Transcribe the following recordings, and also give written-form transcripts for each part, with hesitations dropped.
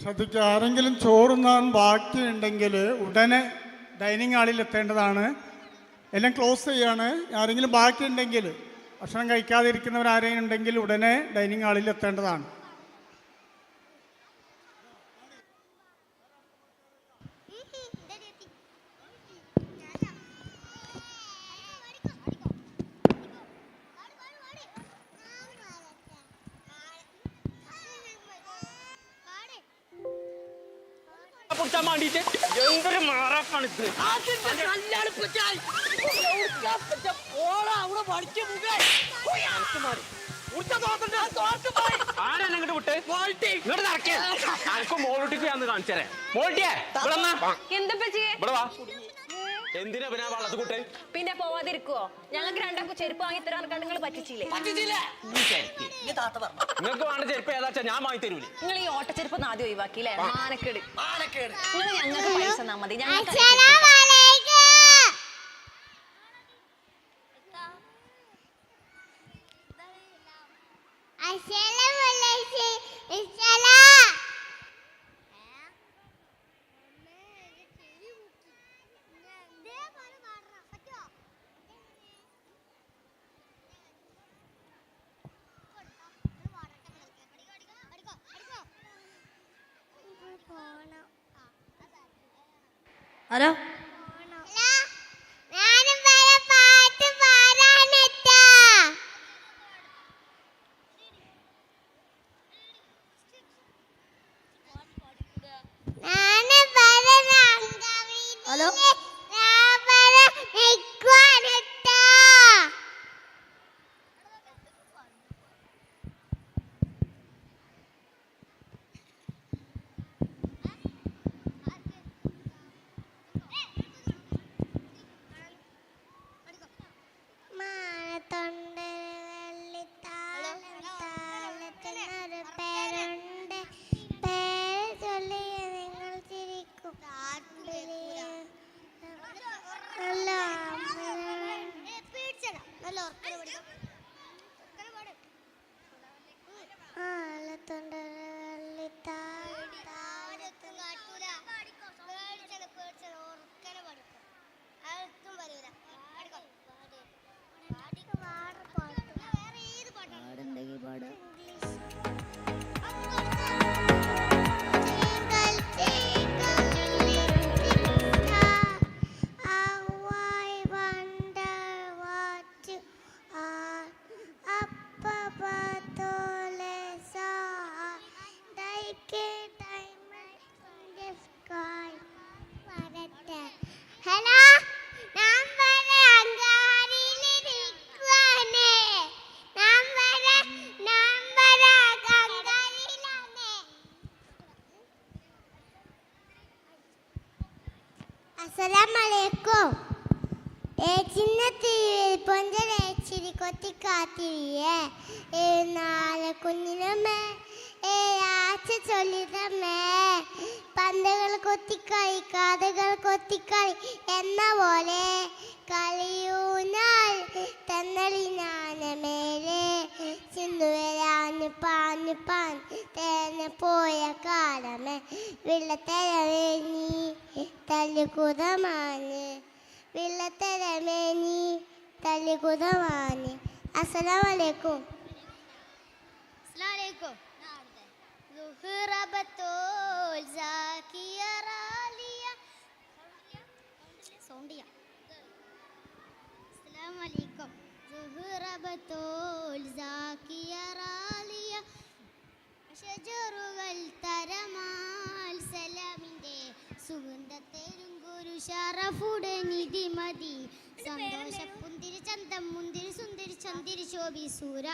ശ്രദ്ധിക്കുക, ആരെങ്കിലും ചോറുണ്ണാൻ ബാക്കിയുണ്ടെങ്കിൽ ഉടനെ ഡൈനിങ് ഹാളിൽ എത്തേണ്ടതാണ്. എല്ലാം ക്ലോസ് ചെയ്യാണ്. ആരെങ്കിലും ബാക്കിയുണ്ടെങ്കിൽ, ഭക്ഷണം കഴിക്കാതിരിക്കുന്നവരാരെങ്കിലും ഉണ്ടെങ്കിൽ ഉടനെ ഡൈനിങ് ഹാളിൽ എത്തേണ്ടതാണ്. എന്തൊരു മാറാപ്പാണ് ഇത്. ആരാന്നങ്ങോട്ട് വിട്ട് ഇങ്ങോട്ട് നടക്കേ. അനക്കും മോളൂട്ടിക്ക് ഞാൻ കാണിച്ചേ. മോൾട്ടിയെ ഇവിടെ വാ. എന്തിനാ പിന്നെ വള്ളത്ത് കൂട്ടെ? പിന്നെ പോവാതിരിക്കുവോ? ഞങ്ങൾക്ക് രണ്ടാക്കും ചെരുപ്പ് വാങ്ങി തരാൻ നിങ്ങൾ പറ്റിച്ചില്ലേ? നിങ്ങൾക്ക് വേണ്ട ചെരുപ്പ് ഏതാച്ചാ ഞാൻ വാങ്ങി തരൂലേ. നിങ്ങൾ ഈ ഓട്ടച്ചെരുപ്പ് ആദ്യം ഒഴിവാക്കിയില്ലേ? മാനക്കേട്. നിങ്ങൾ ഞങ്ങൾക്ക് പൈസ തന്നാ മതി. ഞങ്ങൾക്ക് ഹലോ, ഹലോ, ഞാൻ അങ്കാടിയിലിരിക്കുക. ചിന്നത്തിരിയിൽ പൊഞ്ചരച്ചിരി കൊത്തിക്കാത്തിരിയേ നാളെ കുഞ്ഞിനമ്മേ ആച്ച ചൊല്ലിതമ്മേ പന്തുകൾ കൊത്തിക്കളി കാതുകൾ കൊത്തിക്കളി എന്ന പോലെ കളിയൂഞ്ഞാൽ തന്നളിനാനമേലെ ചിന്തുവരാന് പാഞ്ഞു പാൻ തേന പോയ കാലമേ വെള്ളത്തരവേ നീ തല്ലുകുതമാന് വെള്ളത്തരമേ നീ തല്ലുകുതമാന്. അസ്സലാമലൈക്കും. അസ്സലാമലൈക്കും. സുഹ്റബത്തോൽ സാക്കിയ റാലിയ സൗണ്ടിയ. അസ്സലാമലൈക്കും. സുഹ്റബത്തോൽ സാക്കിയ റാലിയ ഷജറുകൾ തരമാൽ സലാമിന്റെ സുഗന്ധത്തെരുങ്കുരു ഷറഫുടെ നിധിമതി സന്തോഷ പുന്തിരി ചന്തം മുന്തിരി സുന്ദരി ചന്ദിരി ശോഭി സൂര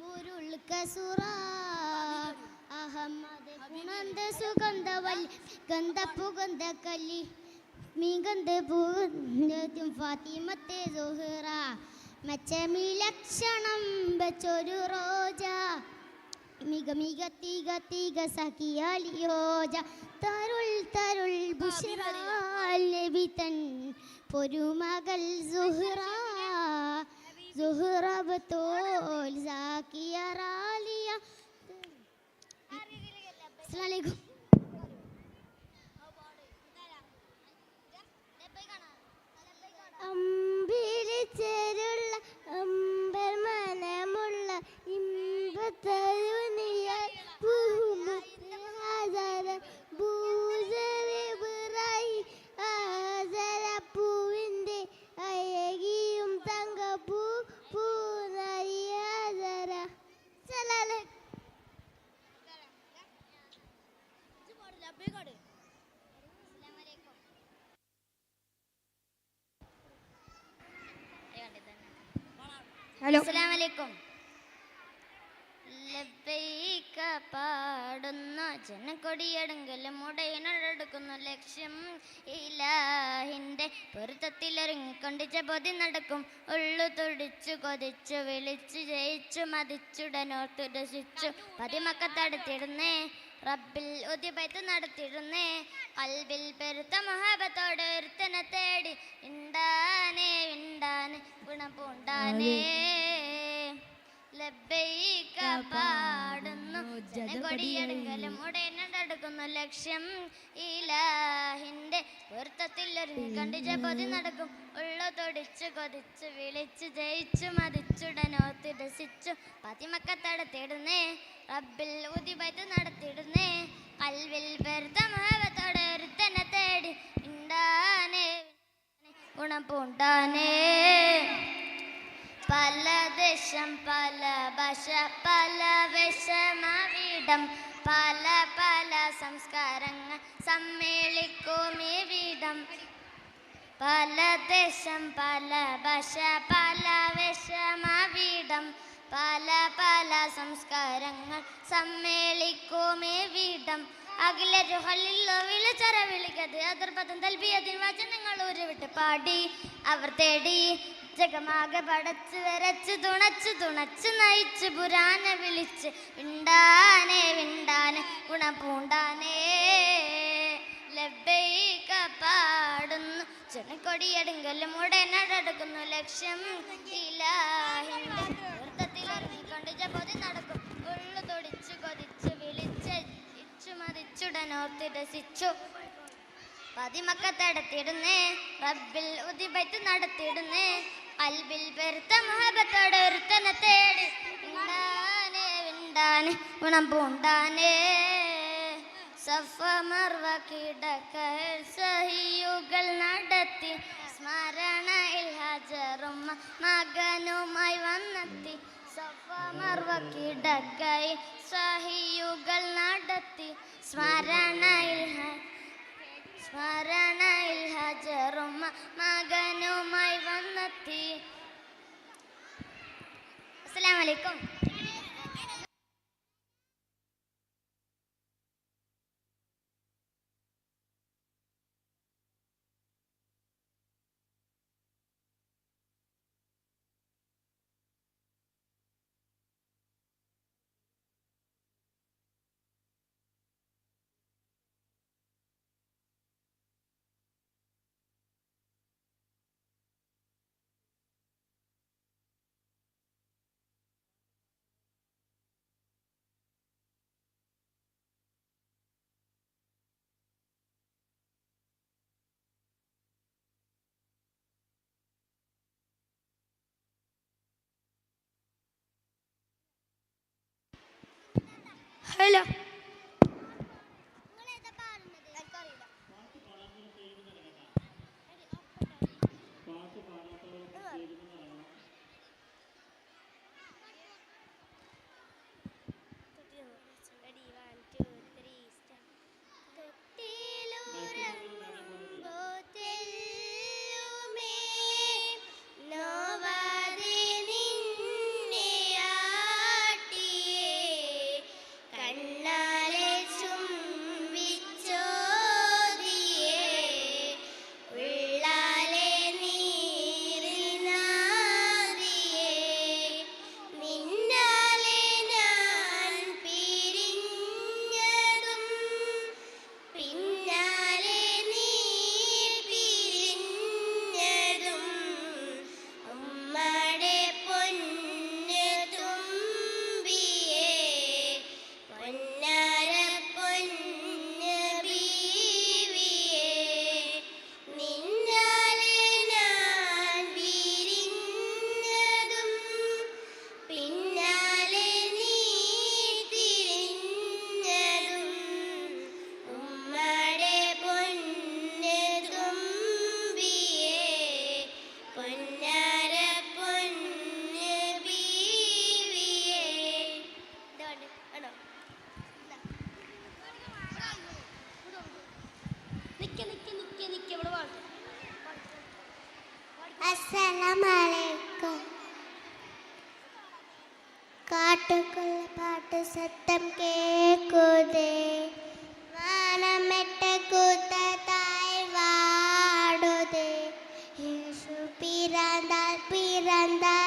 മുരുൾ കസുറ അഹമ്മദ് ഗുണന്ത സുഗന്ധവൽ ഗന്ധ പുഗന്ധ കല്ലി മിഗന്ധ പൂന്തും ഫാത്തിമത്തെ സുഹറ മച്ചമി ലക്ഷണം വെച്ചൊരു റോജ മിക മിക തീക തീക സഖിയാലിയോജ തരുൾ തരുൾ ബുശ്റാൽ നബി തൻ പൊരുമകൾ സുഹറ സുഹറ ബത്തോൽ സാക്കിയ റാലിയ. അസ്സലാമലൈക്കും. അമ്പിളിച്ചേരുള്ള അമ്പർ മനമുള്ള ഇമ്പത്തരുണിയ പൂവിന്റെ അഴകിയും തങ്കപ്പൂ പൂനരിയാതര. ഹലോ. അസ്സലാമലൈക്കും. ലബ്ബൈക പാടുന്ന ജനക്കൊടിയടങ്കലും ഉടയനടുക്കുന്ന ലക്ഷ്യം ഇലാഹിന്റെ പൊരുത്തത്തിലിറങ്ങിക്കൊണ്ടിച്ച പൊതി നടക്കും ഉള്ളു തുടിച്ചു കൊതിച്ചു വിളിച്ചു ജയിച്ചു മതിച്ചുടനോർത്തു രസിച്ചു പതിമക്കത്തടുത്തിടുന്നേ റബ്ബിൽ ഉദിപത്ത് നടത്തിടുന്നേ കൽബിൽ പെരുത്ത മഹാബത്തോട് ഒരുത്തനെ തേടി ഇണ്ടാനേ വിണ്ടാന് ഗുണപൂണ്ടാനേ ലബ്ബൈക പാടുന്നു ജനകൊടിയടങ്കലും ഉടനടുക്കുന്നു ലക്ഷ്യം ഇലാഹിന്റെ പൊരുത്തത്തിലൊരുങ്ങി കണ്ടിച്ച പൊതി നടക്കും ഉള്ളു തൊടിച്ചു കൊതിച്ചു വിളിച്ചു ജയിച്ചു മതിച്ചുടനോത്ത് രസിച്ചു പതിമക്കത്തടത്തിടുന്നേ റബ്ബിൽ ഉദിപത്ത് നടത്തിടുന്നേ കൽവിൽ പെരുത്ത മഹാബത്തോടെ ഒരുത്തനെ തേടി ഇണ്ടാനേ ഗുണപൂണ്ടാനേ പല ദേശം പല ഭാഷ പല വിഷമവിടം പല പല സംസ്കാരങ്ങൾ സമ്മേളിക്കുമിവിടം പല ദേശം പല ഭാഷ പല വിഷമവിടം പല പല സംസ്കാരങ്ങൾ സമ്മേളിക്കുമിവിടം അഖിലൊരു ഹല്ലില്ലോ വിളിച്ചറ വിളിക്കത് അതിർപദം തൽബിയതിൻ വചനങ്ങൾ ഉരുവിട്ട് പാടി അവർ തേടി ജഗമാകെ പടച്ച് വരച്ച് തുണച്ച് തുണച്ച് നയിച്ച് പുരാനെ വിളിച്ച് വിണ്ടാനെ വിണ്ടാനെ ഗുണപൂണ്ടാനേ ലബ്ബൈക പാടുന്നു ജനക്കൊടിയടുങ്കലും ഉടനടുക്കുന്നു ലക്ഷ്യം ഇലാഹിന്റെ വൃത്തത്തിലിറങ്ങിക്കൊണ്ട് ജപതി നടക്കും ഉള്ളു തൊടിച്ചു കൊതിച്ചു വിളിച്ച് ഇച്ചു മതിച്ചുടനോർത്ത് രസിച്ചു പതിമക്കത്തടത്തിടുന്നേ റബ്ബിൽ ഉദിപത്ത് നടത്തിടുന്നേ കൽബിൽ പെരുത്ത മഹബത്തോടെ ഒരുത്തനെ തേടി വിണ്ടാനെ വിണ്ടാനെ ഗുണം പൂണ്ടാനേ സഫ മർവ കിടക്കൽ സഹിയുകൾ നടത്തി സ്മരണയിൽ ഹജറും മകനുമായി വന്നെത്തി സഫ മർവ കിടക്കൽ സഹിയുകൾ നടത്തി സ്മരണയിൽ ഹജറും മകനുമായി വന്നെത്തി. അസ്സലാമു അലൈക്കും. ഹലോ അസ്സലാമലൈക്കും. കാട്ടുകുള്ള പാട്ട് സത്തം കേൾക്കുതേ, വാനമെട്ട കൂത്തായി വാടുതേ, യേശു പിറந்தாൽ പിറந்தாൽ